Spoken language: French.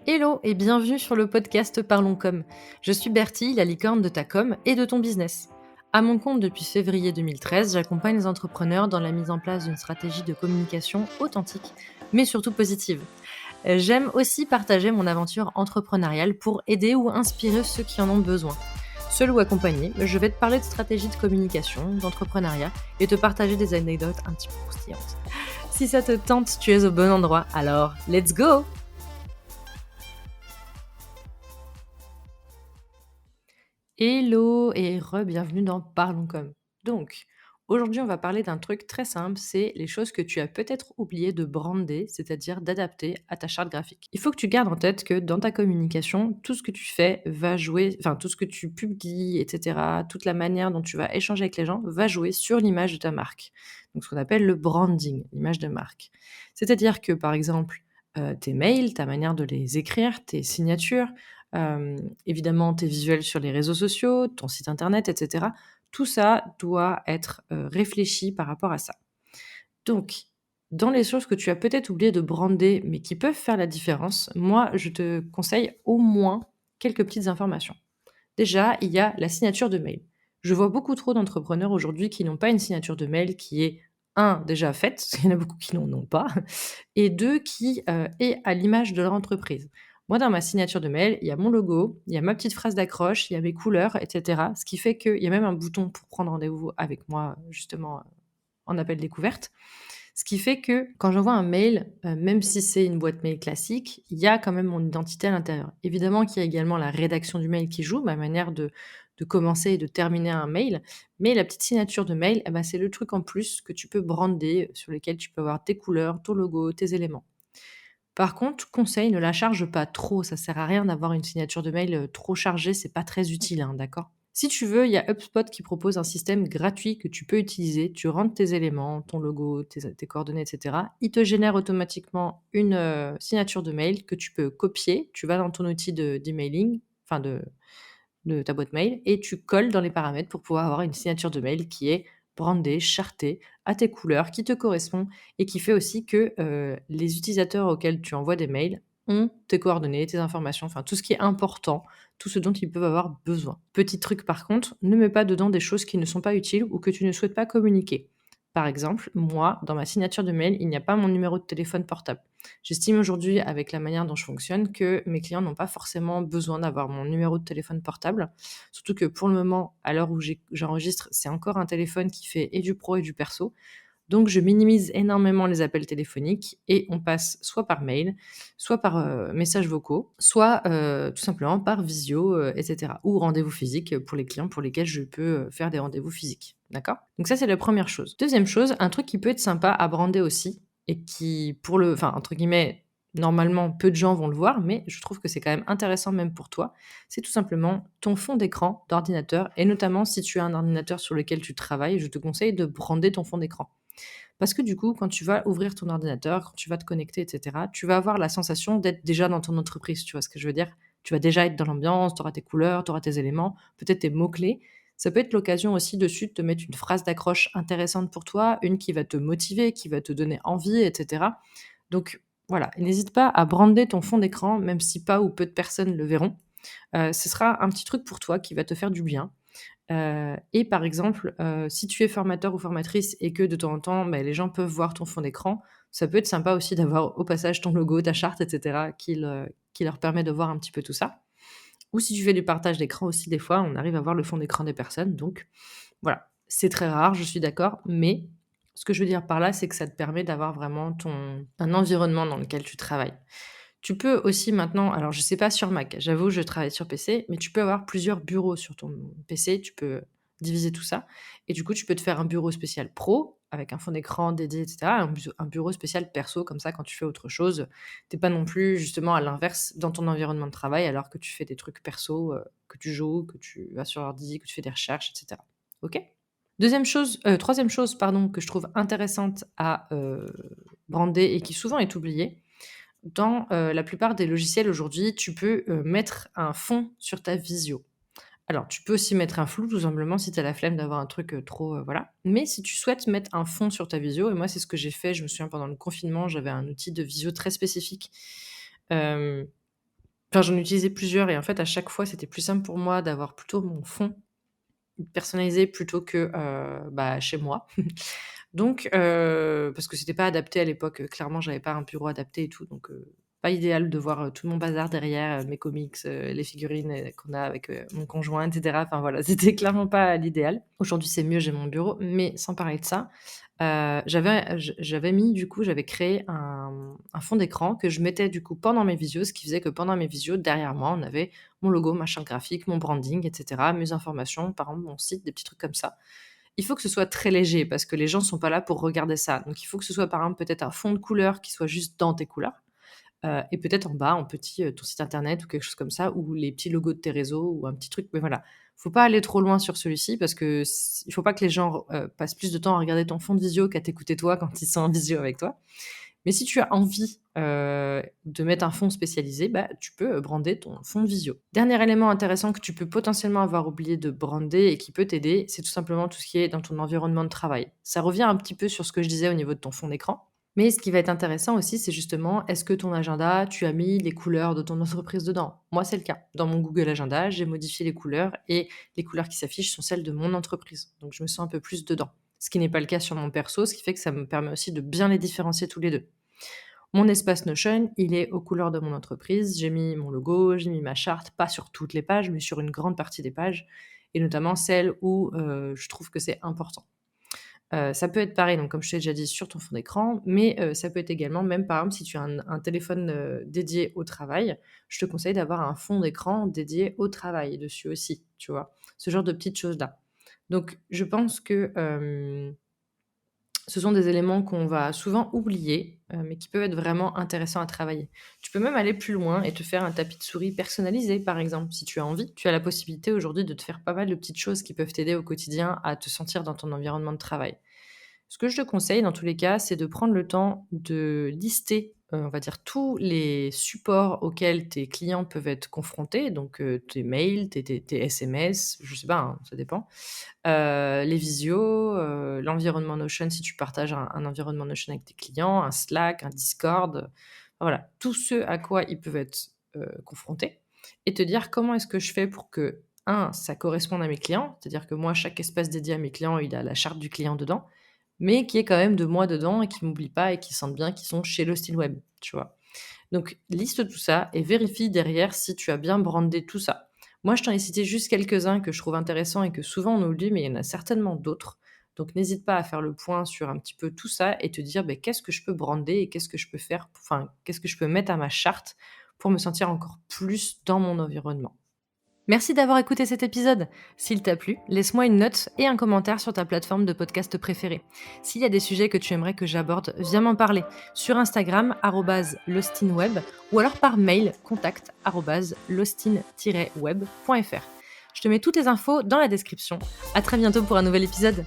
Hello et bienvenue sur le podcast Parlons Com. Je suis Bertie, la licorne de ta com et de ton business. À mon compte depuis février 2013, j'accompagne les entrepreneurs dans la mise en place d'une stratégie de communication authentique, mais surtout positive. J'aime aussi partager mon aventure entrepreneuriale pour aider ou inspirer ceux qui en ont besoin. Seul ou accompagné, je vais te parler de stratégie de communication, d'entrepreneuriat et te partager des anecdotes un petit peu croustillantes. Si ça te tente, tu es au bon endroit, alors let's go! Hello et re-bienvenue dans Parlons Com. Donc, aujourd'hui, on va parler d'un truc très simple, c'est les choses que tu as peut-être oublié de brander, c'est-à-dire d'adapter à ta charte graphique. Il faut que tu gardes en tête que dans ta communication, tout ce que tu fais va jouer, enfin tout ce que tu publies, etc., toute la manière dont tu vas échanger avec les gens va jouer sur l'image de ta marque. Donc, ce qu'on appelle le branding, l'image de marque. C'est-à-dire que, par exemple, tes mails, ta manière de les écrire, tes signatures, évidemment tes visuels sur les réseaux sociaux, ton site internet, et cetera. Tout ça doit être, réfléchi par rapport à ça. Donc, dans les choses que tu as peut-être oublié de brander, mais qui peuvent faire la différence, moi, je te conseille au moins quelques petites informations. Déjà, il y a la signature de mail. Je vois beaucoup trop d'entrepreneurs aujourd'hui qui n'ont pas une signature de mail qui est, un déjà faite, parce qu'il y en a beaucoup qui n'en ont pas, et 2 qui, est à l'image de leur entreprise. Moi, dans ma signature de mail, il y a mon logo, il y a ma petite phrase d'accroche, il y a mes couleurs et cetera. Ce qui fait qu'il y a même un bouton pour prendre rendez-vous avec moi, justement, en appel découverte. Ce qui fait que quand j'envoie un mail, même si c'est une boîte mail classique, il y a quand même mon identité à l'intérieur. Évidemment qu'il y a également la rédaction du mail qui joue, ma manière de commencer et de terminer un mail, mais la petite signature de mail, eh ben, c'est le truc en plus que tu peux brander, sur lequel tu peux avoir tes couleurs, ton logo, tes éléments. Par contre, conseil, ne la charge pas trop, ça sert à rien d'avoir une signature de mail, trop chargée, c'est pas très utile, hein, d'accord? Si tu veux, il y a HubSpot qui propose un système gratuit que tu peux utiliser. Tu rentres tes éléments, ton logo, tes coordonnées, et cetera. Il te génère automatiquement une, signature de mail que tu peux copier. Tu vas dans ton outil d'emailing, enfin de ta boîte mail et tu colles dans les paramètres pour pouvoir avoir une signature de mail qui est brandée, chartée, à tes couleurs, qui te correspond et qui fait aussi que, les utilisateurs auxquels tu envoies des mails ont tes coordonnées, tes informations, enfin tout ce qui est important, tout ce dont ils peuvent avoir besoin. Petit truc par contre, ne mets pas dedans des choses qui ne sont pas utiles ou que tu ne souhaites pas communiquer. Par exemple, moi, dans ma signature de mail, il n'y a pas mon numéro de téléphone portable. J'estime aujourd'hui, avec la manière dont je fonctionne, que mes clients n'ont pas forcément besoin d'avoir mon numéro de téléphone portable. Surtout que pour le moment, à l'heure où j'enregistre, c'est encore un téléphone qui fait et du pro et du perso. Donc je minimise énormément les appels téléphoniques et on passe soit par mail, soit par, messages vocaux, soit, tout simplement par visio, et cetera. Ou rendez-vous physique, pour les clients pour lesquels je peux, faire des rendez-vous physiques. D'accord? Donc ça, c'est la première chose. Deuxième chose, un truc qui peut être sympa à brander aussi et qui pour le enfin, entre guillemets, normalement peu de gens vont le voir, mais je trouve que c'est quand même intéressant même pour toi, c'est tout simplement ton fond d'écran d'ordinateur et notamment si tu as un ordinateur sur lequel tu travailles, je te conseille de brander ton fond d'écran. Parce que du coup, quand tu vas ouvrir ton ordinateur, quand tu vas te connecter et cetera, tu vas avoir la sensation d'être déjà dans ton entreprise, tu vois ce que je veux dire? Tu vas déjà être dans l'ambiance, tu auras tes couleurs, tu auras tes éléments, peut-être tes mots-clés. Ça peut être l'occasion aussi dessus de te mettre une phrase d'accroche intéressante pour toi, une qui va te motiver, qui va te donner envie et cetera. Donc voilà, n'hésite pas à brander ton fond d'écran, même si pas ou peu de personnes le verront. Ce sera un petit truc pour toi qui va te faire du bien. Et par exemple, si tu es formateur ou formatrice et que de temps en temps, les gens peuvent voir ton fond d'écran, ça peut être sympa aussi d'avoir au passage ton logo, ta charte et cetera qui leur permet de voir un petit peu tout ça. Ou si tu fais du partage d'écran aussi des fois, on arrive à voir le fond d'écran des personnes donc voilà. C'est très rare, je suis d'accord, mais ce que je veux dire par là, c'est que ça te permet d'avoir vraiment ton un environnement dans lequel tu travailles. Tu peux aussi maintenant alors je sais pas sur Mac, j'avoue je travaille sur PC, mais tu peux avoir plusieurs bureaux sur ton PC, tu peux diviser tout ça et du coup tu peux te faire un bureau spécial pro avec un fond d'écran dédié et cetera, un bureau spécial perso comme ça quand tu fais autre chose, tu es pas non plus justement à l'inverse dans ton environnement de travail alors que tu fais des trucs perso, que tu joues, que tu vas sur l'ordi, que tu fais des recherches et cetera. OK? 3e chose pardon que je trouve intéressante à, brander et qui souvent est oubliée, dans, la plupart des logiciels aujourd'hui, tu peux, mettre un fond sur ta visio. Alors, tu peux aussi mettre un flou tout simplement si tu as la flemme d'avoir un truc, trop, voilà. Mais si tu souhaites mettre un fond sur ta visio et moi c'est ce que j'ai fait, je me souviens pendant le confinement, j'avais un outil de visio très spécifique, hem Enfin, j'en utilisais plusieurs et en fait, à chaque fois, c'était plus simple pour moi d'avoir plutôt mon fond personnalisé plutôt que, chez moi. Donc parce que c'était pas adapté à l'époque, clairement, j'avais pas un bureau adapté et tout, donc pas idéal de voir, tout mon bazar derrière, mes comics, les figurines, qu'on a avec, mon conjoint et cetera. Enfin voilà, c'était clairement pas l'idéal. Aujourd'hui, c'est mieux, j'ai mon bureau, mais sans parler de ça, j'avais mis du coup, j'avais créé un fond d'écran que je mettais du coup pendant mes visios, ce qui faisait que pendant mes visios, derrière moi, on avait mon logo, ma charte graphique, mon branding et cetera, mes informations, par exemple mon site, des petits trucs comme ça. Il faut que ce soit très léger parce que les gens sont pas là pour regarder ça. Donc il faut que ce soit par exemple peut-être un fond de couleur qui soit juste dans tes couleurs, et peut-être en bas en petit, ton site internet ou quelque chose comme ça ou les petits logos de tes réseaux ou un petit truc, mais voilà. Faut pas aller trop loin sur celui-ci parce que il faut pas que les gens passent plus de temps à regarder ton fond de visio qu'à t'écouter toi quand ils sont en visio avec toi. Mais si tu as envie, de mettre un fond spécialisé, bah, tu peux, brander ton fond de visio. Dernier élément intéressant que tu peux potentiellement avoir oublié de brander et qui peut t'aider, c'est tout simplement tout ce qui est dans ton environnement de travail. Ça revient un petit peu sur ce que je disais au niveau de ton fond d'écran, mais ce qui va être intéressant aussi, c'est justement, est-ce que ton agenda, tu as mis les couleurs de ton entreprise dedans? Moi, c'est le cas. Dans mon Google Agenda, j'ai modifié les couleurs et les couleurs qui s'affichent sont celles de mon entreprise. Donc je me sens un peu plus dedans. Ce qui n'est pas le cas sur mon perso, ce qui fait que ça me permet aussi de bien les différencier tous les 2. Mon espace Notion, il est aux couleurs de mon entreprise. J'ai mis mon logo, j'ai mis ma charte, pas sur toutes les pages, mais sur une grande partie des pages et notamment celles où, je trouve que c'est important. Ça peut être pareil, donc comme je t'ai déjà dit, sur ton fond d'écran, mais ça peut être également même par exemple si tu as un téléphone, dédié au travail, je te conseille d'avoir un fond d'écran dédié au travail dessus aussi, tu vois? Ce genre de petites choses-là. Donc je pense que, ce sont des éléments qu'on va souvent oublier, mais qui peuvent être vraiment intéressants à travailler. Tu peux même aller plus loin et te faire un tapis de souris personnalisé, par exemple, si tu as envie. Tu as la possibilité aujourd'hui de te faire pas mal de petites choses qui peuvent t'aider au quotidien à te sentir dans ton environnement de travail. Ce que je te conseille dans tous les cas, c'est de prendre le temps de lister, on va dire tous les supports auxquels tes clients peuvent être confrontés, donc tes mails, tes SMS, je sais pas, hein, ça dépend. Les visios, l'environnement Notion si tu partages un environnement Notion avec tes clients, un Slack, un Discord, voilà, tout ce à quoi ils peuvent être, confrontés et te dire: «Comment est-ce que je fais pour que, un, ça corresponde à mes clients?» c'est-à-dire que moi, chaque espace dédié à mes clients, il a la charte du client dedans, mais qu'il y ait quand même de moi dedans et qu'ils m'oublient pas et qu'ils sentent bien qu'ils sont chez Lost in Web, tu vois? Donc liste tout ça et vérifie derrière si tu as bien brandé tout ça. Moi, je t'en ai cité juste quelques-uns que je trouve intéressants et que souvent on oublie, mais il y en a certainement d'autres. Donc n'hésite pas à faire le point sur un petit peu tout ça et te dire: «Beh, qu'est-ce que je peux brander et qu'est-ce que je peux faire enfin, qu'est-ce que je peux mettre à ma charte pour me sentir encore plus dans mon environnement?» Merci d'avoir écouté cet épisode. S'il t'a plu, laisse-moi une note et un commentaire sur ta plateforme de podcast préférée. S'il y a des sujets que tu aimerais que j'aborde, viens m'en parler sur Instagram @lostinweb ou alors par mail contact @lostin-web.fr. Je te mets toutes les infos dans la description. À très bientôt pour un nouvel épisode.